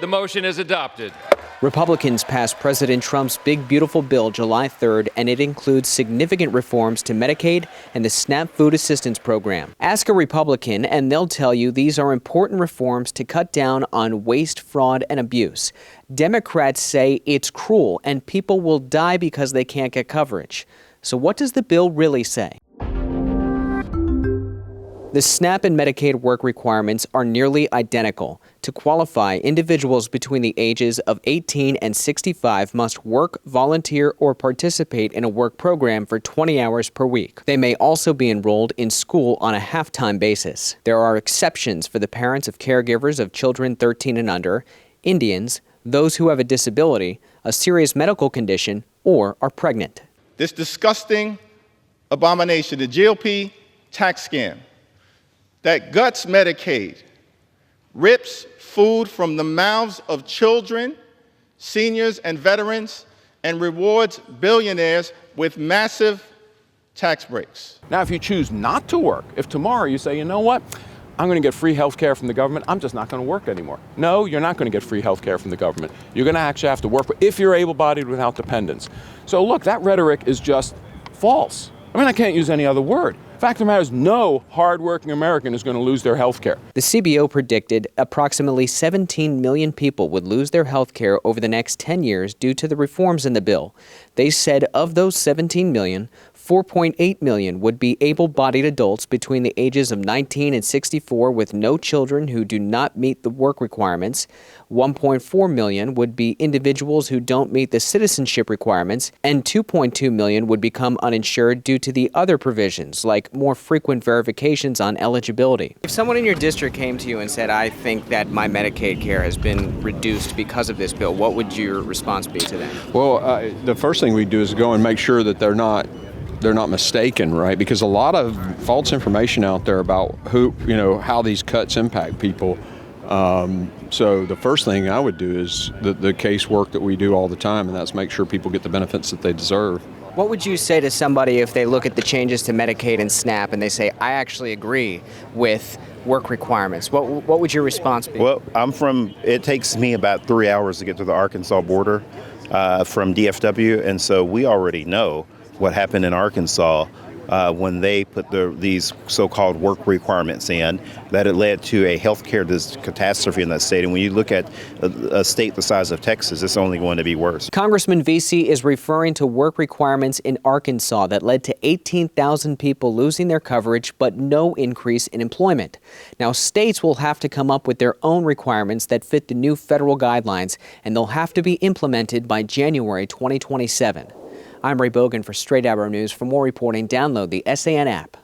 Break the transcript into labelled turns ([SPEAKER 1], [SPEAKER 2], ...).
[SPEAKER 1] The motion is adopted.
[SPEAKER 2] Republicans passed President Trump's Big Beautiful Bill July 3rd, and it includes significant reforms to Medicaid and the SNAP food assistance program. Ask a Republican, and they'll tell you these are important reforms to cut down on waste, fraud, and abuse. Democrats say it's cruel and people will die because they can't get coverage. So what does the bill really say? The SNAP and Medicaid work requirements are nearly identical. To qualify, individuals between the ages of 18 and 65 must work, volunteer, or participate in a work program for 20 hours per week. They may also be enrolled in school on a half-time basis. There are exceptions for the parents of caregivers of children 13 and under, Indians, those who have a disability, a serious medical condition, or are pregnant.
[SPEAKER 3] This disgusting abomination, the GOP tax scam, that guts Medicaid, rips food from the mouths of children, seniors, and veterans, and rewards billionaires with massive tax breaks.
[SPEAKER 4] Now, if you choose not to work, if tomorrow you say, you know what, I'm going to get free health care from the government, I'm just not going to work anymore. No, you're not going to get free health care from the government. You're going to actually have to work if you're able-bodied without dependents. So look, that rhetoric is just false. I mean, I can't use any other word. Fact of the matter is, no hardworking American is going to lose their health care.
[SPEAKER 2] The CBO predicted approximately 17 million people would lose their health care over the next 10 years due to the reforms in the bill. They said of those 17 million, 4.8 million would be able-bodied adults between the ages of 19 and 64 with no children who do not meet the work requirements. 1.4 million would be individuals who don't meet the citizenship requirements, and 2.2 million would become uninsured due to the other provisions, like more frequent verifications on eligibility. If someone in your district came to you and said, I think that my Medicaid care has been reduced because of this bill, what would your response be to them?
[SPEAKER 5] Well, the first thing we do is go and make sure that they're not mistaken, right? Because a lot of false information out there about how these cuts impact people. So the first thing I would do is the case work that we do all the time, and that's make sure people get the benefits that they deserve.
[SPEAKER 2] What would you say to somebody if they look at the changes to Medicaid and SNAP and they say, I actually agree with work requirements? What would your response be?
[SPEAKER 6] Well, it takes me about 3 hours to get to the Arkansas border from DFW, and so we already know what happened in Arkansas when they put these so-called work requirements in, that it led to a healthcare catastrophe in that state. And when you look at a state the size of Texas, it's only going to be worse.
[SPEAKER 2] Congressman Vesey is referring to work requirements in Arkansas that led to 18,000 people losing their coverage, but no increase in employment. Now, states will have to come up with their own requirements that fit the new federal guidelines, and they'll have to be implemented by January 2027. I'm Ray Bogan for Straight Arrow News. For more reporting, download the SAN app.